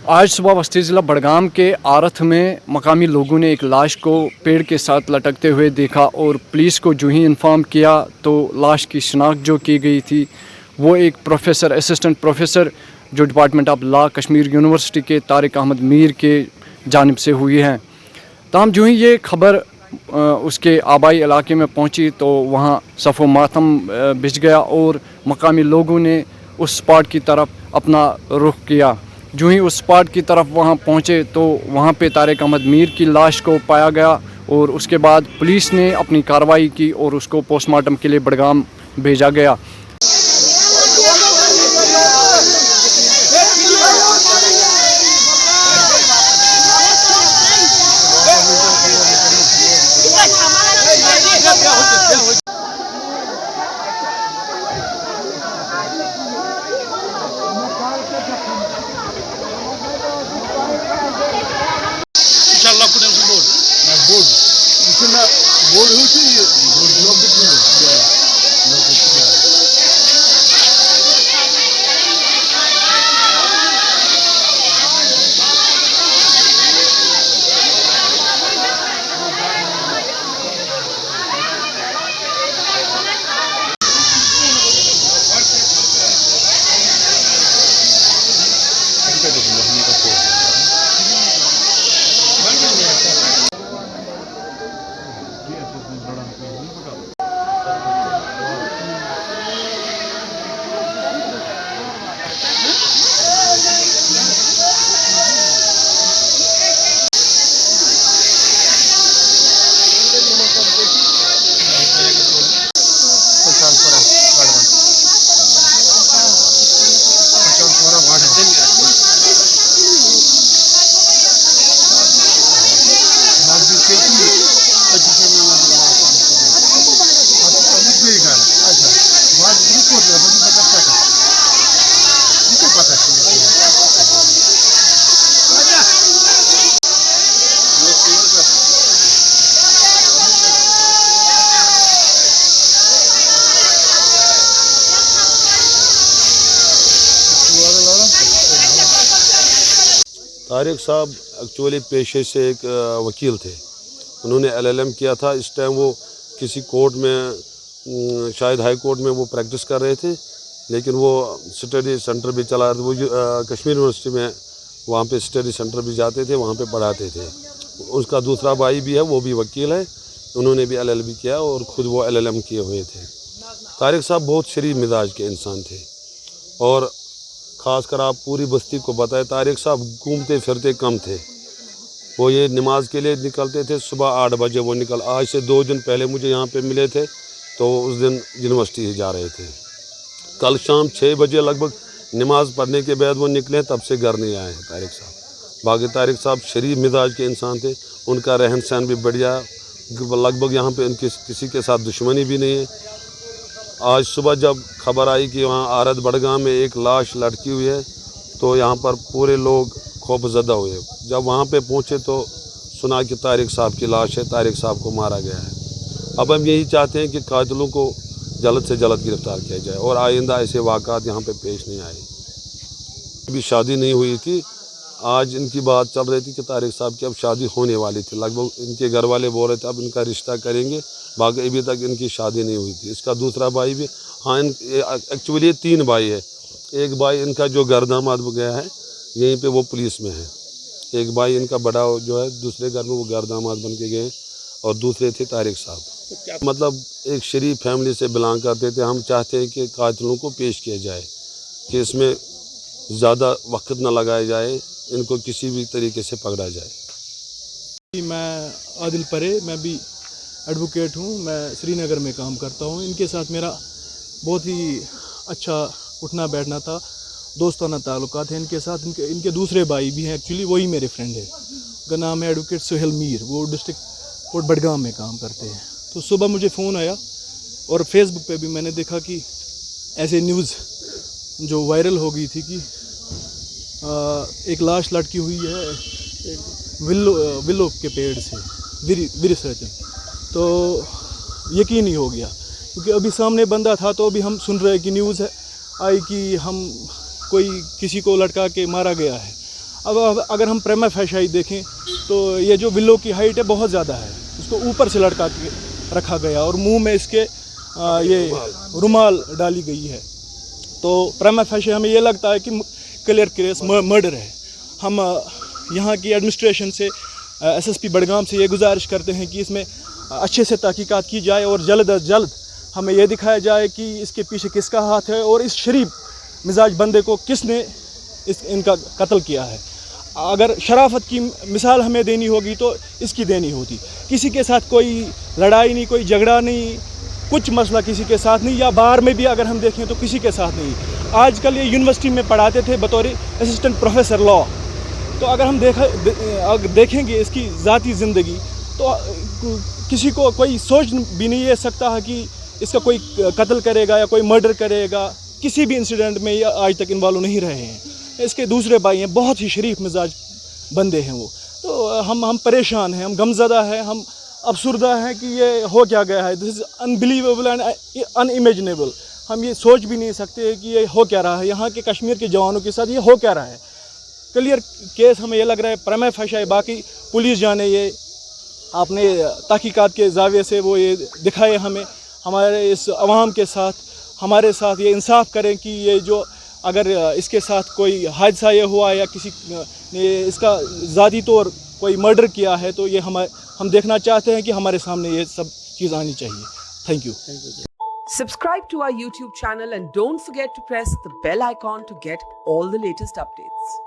आज सुबह वस्ती ज़िला बड़गाम के आरथ में मकामी लोगों ने एक लाश को पेड़ के साथ लटकते हुए देखा और पुलिस को जो ही इन्फॉर्म किया तो लाश की शिनाख्त जो की गई थी वो एक प्रोफेसर असिस्टेंट प्रोफेसर जो department of law Kashmir university के तारिक अहमद मीर के जानिब से हुई हैं। ताहम जो ही ये खबर उसके आबाई इलाके में पहुंची तो वहाँ सफ़ो मातम बिछ गया और मकामी लोगों ने उस स्पॉट की तरफ अपना रुख किया। जो ही उस स्पॉट की तरफ वहाँ पहुँचे तो वहाँ पे तारिक अहमद मीर की लाश को पाया गया और उसके बाद पुलिस ने अपनी कार्रवाई की और उसको पोस्टमार्टम के लिए बड़गाम भेजा गया। तारिक साहब एक्चुअली पेशे से एक वकील थे। उन्होंने LLM किया था। इस टाइम वो किसी कोर्ट में शायद हाई कोर्ट में वो प्रैक्टिस कर रहे थे, लेकिन वो स्टडी सेंटर भी चला रहे थे। वो कश्मीर यूनिवर्सिटी में वहाँ पे स्टडी सेंटर भी जाते थे, वहाँ पे पढ़ाते थे। उसका दूसरा भाई भी है, वो भी वकील है। उन्होंने भी LLB किया और ख़ुद वो LLM किए हुए थे। तारिक साहब बहुत शरीफ मिजाज के इंसान थे और ख़ासकर आप पूरी बस्ती को बताएं, तारिक साहब घूमते फिरते कम थे। वो ये नमाज के लिए निकलते थे, सुबह 8 बजे वो निकल। आज से 2 दिन पहले मुझे यहाँ पे मिले थे तो उस दिन यूनिवर्सिटी ही जा रहे थे। कल शाम 6 बजे लगभग नमाज पढ़ने के बाद वो निकले, तब से घर नहीं आए हैं तारिक साहब। बाकी तारिक साहब शरीफ मिजाज के इंसान थे। उनका रहन सहन भी बढ़िया, लगभग यहाँ पे उनकी किसी के साथ दुश्मनी भी नहीं है। आज सुबह जब खबर आई कि वहाँ आरत बड़गाम में एक लाश लटकी हुई है तो यहाँ पर पूरे लोग खौफजदा हुए। जब वहाँ पे पहुँचे तो सुना कि तारिक साहब की लाश है, तारिक साहब को मारा गया है। अब हम यही चाहते हैं कि कातिलों को जल्द से जल्द गिरफ्तार किया जाए और आइंदा ऐसे वाक़ात यहाँ पे पेश नहीं आए। अभी शादी नहीं हुई थी, आज इनकी बात चल रही थी कि तारिक साहब की अब शादी होने वाली थी। लगभग इनके घर वाले बोल रहे थे अब इनका रिश्ता करेंगे, बाकी अभी तक इनकी शादी नहीं हुई थी। इसका दूसरा भाई भी, हाँ एक्चुअली 3 भाई है। एक भाई इनका जो घर दामाद गया है यहीं पे वो पुलिस में है। एक भाई इनका बड़ा जो है दूसरे घर में वो घर दामाद बन के गए और दूसरे थे तारिक साहब। मतलब एक शरीफ फैमिली से बिलोंग करते थे। हम चाहते हैं कि कातिलों को पेश किया जाए, कि इसमें ज़्यादा वक्त न लगाया जाए, इनको किसी भी तरीके से पकड़ा जाए। मैं आदिल परे, मैं भी एडवोकेट हूँ। मैं श्रीनगर में काम करता हूँ। इनके साथ मेरा बहुत ही अच्छा उठना बैठना था, दोस्ताना ताल्लुकात हैं इनके साथ। इनके दूसरे भाई भी हैं, एक्चुअली वही मेरे फ्रेंड है। उनका नाम है एडवोकेट सुहेल मीर, वो डिस्ट्रिक्ट कोर्ट बड़गाम में काम करते हैं। तो सुबह मुझे फ़ोन आया और फेसबुक पे भी मैंने देखा कि ऐसे न्यूज़ जो वायरल हो गई थी कि एक लाश लटकी हुई है विलो के पेड़ से, विरसर्जन। तो यकीन ही हो गया, क्योंकि अभी सामने बंदा था। तो अभी हम सुन रहे हैं कि न्यूज़ आई कि हम कोई किसी को लटका के मारा गया है। अब अगर हम प्रेमा फेशाई देखें तो ये जो विलो की हाइट है बहुत ज़्यादा है, उसको ऊपर से लटका के रखा गया और मुंह में इसके ये रुमाल डाली गई है। तो प्रेमा फेशाई हमें ये लगता है कि क्लियर केस मर्डर है। हम यहाँ की एडमिनिस्ट्रेशन से एसएसपी बडगाम से ये गुजारिश करते हैं कि इसमें अच्छे से तहकीकात की जाए और जल्द अज जल्द हमें यह दिखाया जाए कि इसके पीछे किसका हाथ है और इस शरीफ मिजाज बंदे को किसने इनका कत्ल किया है। अगर शराफत की मिसाल हमें देनी होगी तो इसकी देनी होती। किसी के साथ कोई लड़ाई नहीं, कोई झगड़ा नहीं, कुछ मसला किसी के साथ नहीं, या बाहर में भी अगर हम देखें तो किसी के साथ नहीं। आजकल ये यूनिवर्सिटी में पढ़ाते थे बतौर असिस्टेंट प्रोफेसर लॉ। तो अगर हम देखेंगे इसकी ज़ाती ज़िंदगी तो किसी को कोई सोच भी नहीं है सकता है कि इसका कोई कत्ल करेगा या कोई मर्डर करेगा। किसी भी इंसिडेंट में ये आज तक इन्वॉल्व नहीं रहे हैं। इसके दूसरे भाई हैं, बहुत ही शरीफ मिजाज बंदे हैं वो। तो हम परेशान हैं, हम गमज़दा हैं, हम अफसुर्दा हैं कि ये हो क्या गया है। This is unbelievable and unimaginable. हम ये सोच भी नहीं सकते कि ये हो क्या रहा है। यहाँ के कश्मीर के जवानों के साथ ये हो क्या रहा है। क्लियर केस हमें ये लग रहा है प्रेमा फेशाई। बाकी पुलिस जाने, ये आपने तहकीकात के ज़ाविये से वो ये दिखाए हमें, हमारे इस अवाम के साथ, हमारे साथ ये इंसाफ करें कि ये जो अगर इसके साथ कोई हादसा ये हुआ या किसी ने इसका ज़ाती तौर कोई मर्डर किया है तो ये हम देखना चाहते हैं कि हमारे सामने ये सब चीज़ आनी चाहिए। Thank you. Subscribe to our YouTube channel and don't forget to press the bell icon to get all the latest updates.